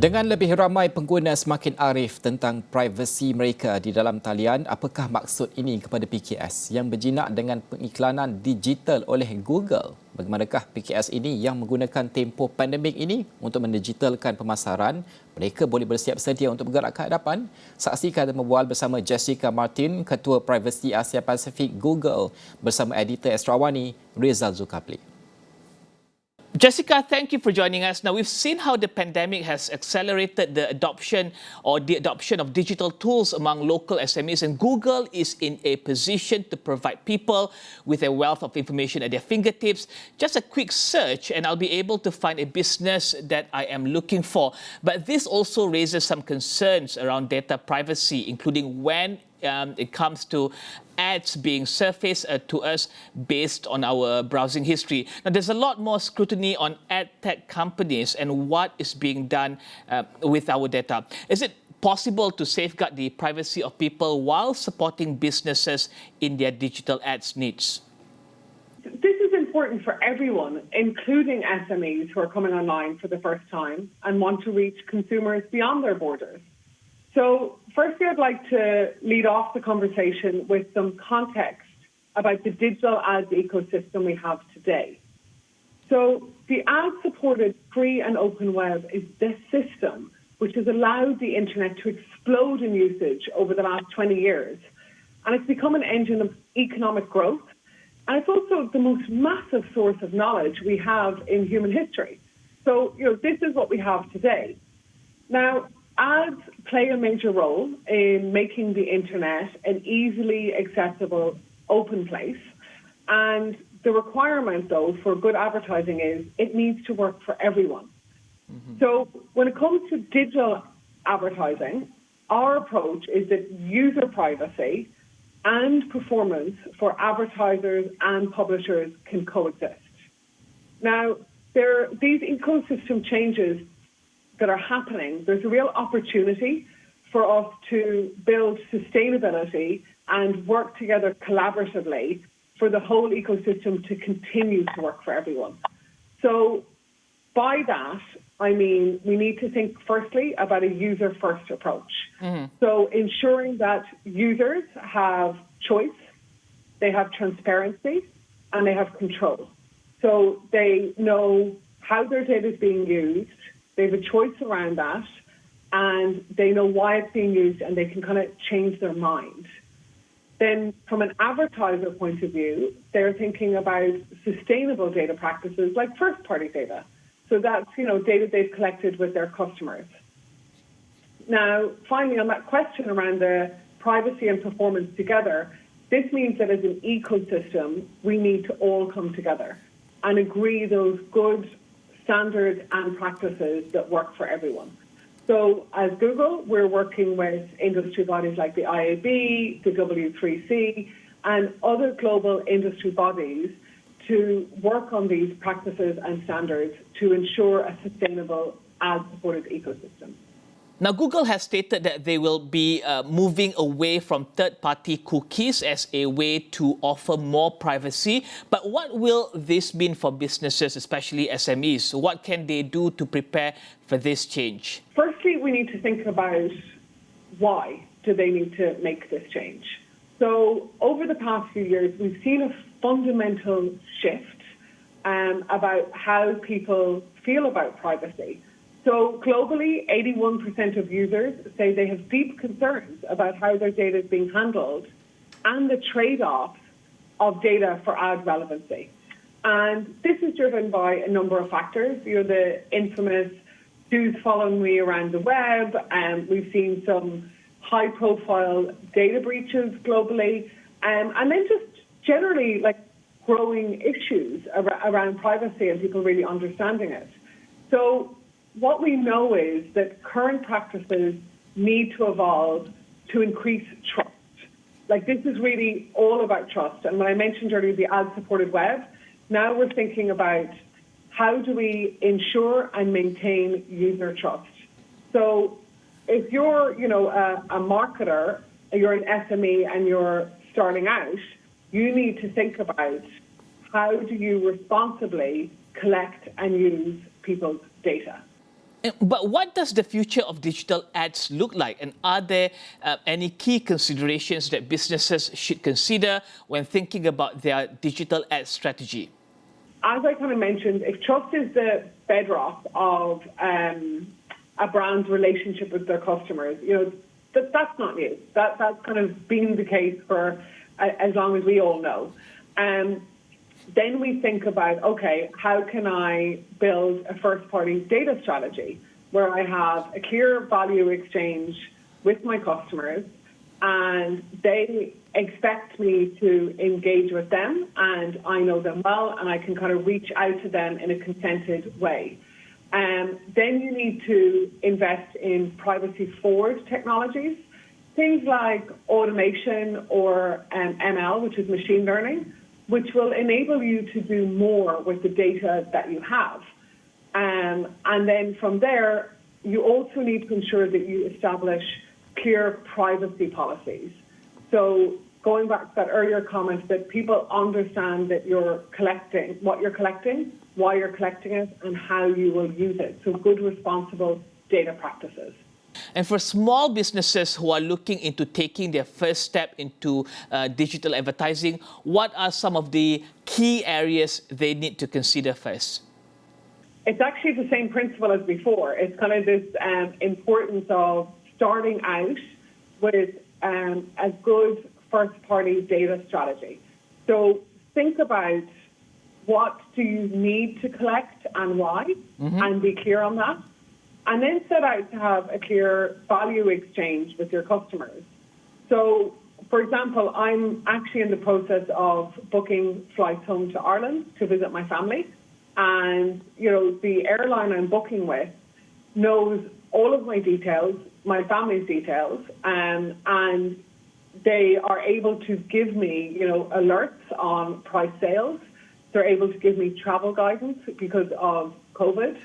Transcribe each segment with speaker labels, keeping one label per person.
Speaker 1: Dengan lebih ramai pengguna semakin arif tentang privasi mereka di dalam talian, apakah maksud ini kepada PKS yang berjinak dengan pengiklanan digital oleh Google? Bagaimanakah PKS ini yang menggunakan tempoh pandemik ini untuk mendigitalkan pemasaran? Mereka boleh bersiap sedia untuk bergerak ke hadapan? Saksikan dan membual bersama Jessica Martin, Ketua Privasi Asia Pasifik Google bersama Editor Astro Rizal Zulkapli.
Speaker 2: Jessica, thank you for joining us. Now, we've seen how the pandemic has accelerated the adoption of digital tools among local SMEs, and Google is in a position to provide people with a wealth of information at their fingertips. Just a quick search and I'll be able to find a business that I am looking for. But this also raises some concerns around data privacy, including when it comes to ads being surfaced to us based on our browsing history. Now, there's a lot more scrutiny on ad tech companies and what is being done with our data. Is it possible to safeguard the privacy of people while supporting businesses in their digital ads needs?
Speaker 3: This is important for everyone, including SMEs who are coming online for the first time and want to reach consumers beyond their borders. So firstly, I'd like to lead off the conversation with some context about the digital ads ecosystem we have today. So the ad-supported free and open web is this system which has allowed the internet to explode in usage over the last 20 years. And it's become an engine of economic growth. And it's also the most massive source of knowledge we have in human history. So, this is what we have today. Now, ads play a major role in making the internet an easily accessible, open place. And the requirement, though, for good advertising is it needs to work for everyone. So when it comes to digital advertising, our approach is that user privacy and performance for advertisers and publishers can coexist. Now, these ecosystem changes that are happening, there's a real opportunity for us to build sustainability and work together collaboratively for the whole ecosystem to continue to work for everyone. So by that, I mean, we need to think firstly about a user-first approach. So ensuring that users have choice, they have transparency, and they have control. So they know how their data is being used, they have a choice around that, and they know why it's being used, and they can kind of change their mind. Then from an advertiser point of view, they're thinking about sustainable data practices like first-party data. So that's, data they've collected with their customers. Now, finally, on that question around the privacy and performance together, this means that as an ecosystem, we need to all come together and agree those good standards and practices that work for everyone. So as Google, we're working with industry bodies like the IAB, the W3C, and other global industry bodies to work on these practices and standards to ensure a sustainable ad-supported ecosystem.
Speaker 2: Now, Google has stated that they will be moving away from third-party cookies as a way to offer more privacy. But what will this mean for businesses, especially SMEs? What can they do to prepare for this change?
Speaker 3: Firstly, we need to think about why do they need to make this change. So over the past few years, we've seen a fundamental shift about how people feel about privacy. So globally, 81% of users say they have deep concerns about how their data is being handled and the trade-offs of data for ad relevancy. And this is driven by a number of factors. The infamous "who's following me around the web," and we've seen some high-profile data breaches globally, and then just generally growing issues around privacy and people really understanding it. So what we know is that current practices need to evolve to increase trust. This is really all about trust. And when I mentioned earlier the ad-supported web, now we're thinking about how do we ensure and maintain user trust. So if you're, a marketer, you're an SME and you're starting out, you need to think about how do you responsibly collect and use people's data.
Speaker 2: But what does the future of digital ads look like? And are there any key considerations that businesses should consider when thinking about their digital ad strategy?
Speaker 3: As I kind of mentioned, if trust is the bedrock of a brand's relationship with their customers, that's not new. That's kind of been the case for as long as we all know. Then we think about, okay, how can I build a first-party data strategy where I have a clear value exchange with my customers and they expect me to engage with them and I know them well and I can kind of reach out to them in a consented way. Then you need to invest in privacy-forward technologies, things like automation or ML, which is machine learning, which will enable you to do more with the data that you have. And then from there, you also need to ensure that you establish clear privacy policies. So going back to that earlier comment, that people understand that you're collecting, what you're collecting, why you're collecting it, and how you will use it. So good, responsible data practices.
Speaker 2: And for small businesses who are looking into taking their first step into digital advertising, what are some of the key areas they need to consider first?
Speaker 3: It's actually the same principle as before. It's kind of this importance of starting out with a good first-party data strategy. So think about what do you need to collect and why, and be clear on that. And then set out to have a clear value exchange with your customers. So, for example, I'm actually in the process of booking flights home to Ireland to visit my family. And, the airline I'm booking with knows all of my details, my family's details, and they are able to give me, alerts on price sales. They're able to give me travel guidance because of COVID.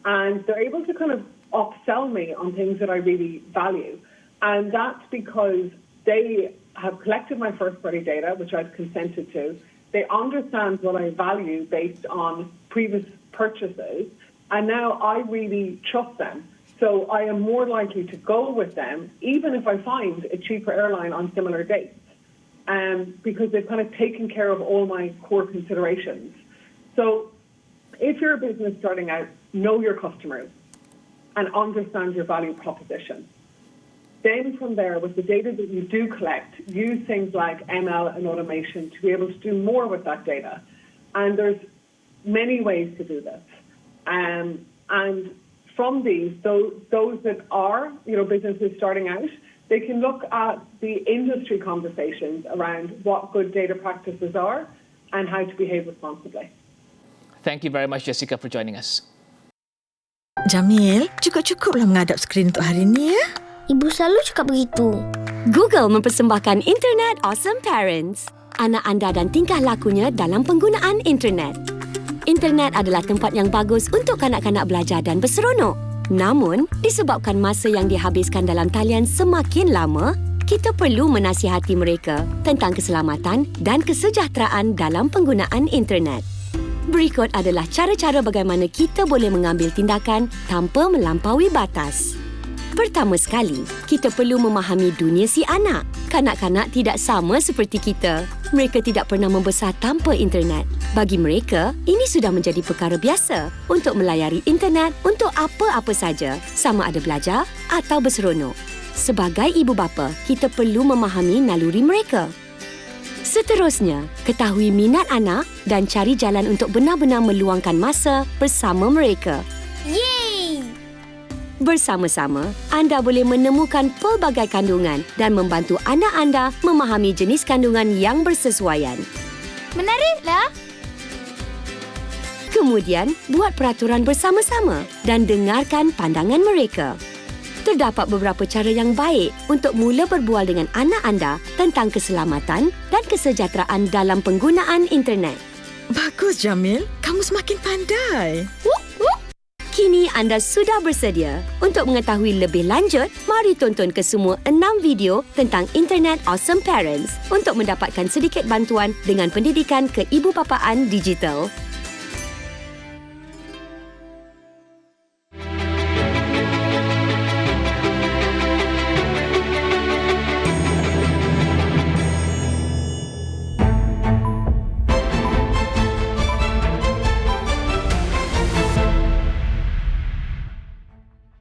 Speaker 3: And they're able to kind of upsell me on things that I really value. And that's because they have collected my first-party data, which I've consented to. They understand what I value based on previous purchases. And now I really trust them. So I am more likely to go with them, even if I find a cheaper airline on similar dates, because they've kind of taken care of all my core considerations. So if you're a business starting out, know your customers and understand your value proposition. Then from there, with the data that you do collect, use things like ML and automation to be able to do more with that data. And there's many ways to do this. And from these, those that are, businesses starting out, they can look at the industry conversations around what good data practices are and how to behave responsibly.
Speaker 2: Thank you very much, Jessica, for joining us.
Speaker 4: Jamil, cukup-cukuplah menghadap skrin untuk hari ini ya.
Speaker 5: Ibu selalu cakap begitu.
Speaker 6: Google mempersembahkan Internet Awesome Parents. Anak anda dan tingkah lakunya dalam penggunaan internet. Internet adalah tempat yang bagus untuk kanak-kanak belajar dan berseronok. Namun, disebabkan masa yang dihabiskan dalam talian semakin lama, kita perlu menasihati mereka tentang keselamatan dan kesejahteraan dalam penggunaan internet. Berikut adalah cara-cara bagaimana kita boleh mengambil tindakan tanpa melampaui batas. Pertama sekali, kita perlu memahami dunia si anak. Kanak-kanak tidak sama seperti kita. Mereka tidak pernah membesar tanpa internet. Bagi mereka, ini sudah menjadi perkara biasa untuk melayari internet untuk apa-apa saja, sama ada belajar atau berseronok. Sebagai ibu bapa, kita perlu memahami naluri mereka. Seterusnya, ketahui minat anak dan cari jalan untuk benar-benar meluangkan masa bersama mereka.
Speaker 5: Yeay!
Speaker 6: Bersama-sama, anda boleh menemukan pelbagai kandungan dan membantu anak anda memahami jenis kandungan yang bersesuaian.
Speaker 5: Menariklah!
Speaker 6: Kemudian, buat peraturan bersama-sama dan dengarkan pandangan mereka. Terdapat beberapa cara yang baik untuk mula berbual dengan anak anda tentang keselamatan dan kesejahteraan dalam penggunaan internet.
Speaker 4: Bagus, Jamil. Kamu semakin pandai.
Speaker 6: Kini anda sudah bersedia. Untuk mengetahui lebih lanjut, mari tonton kesemua 6 video tentang Internet Awesome Parents untuk mendapatkan sedikit bantuan dengan pendidikan keibubapaan digital.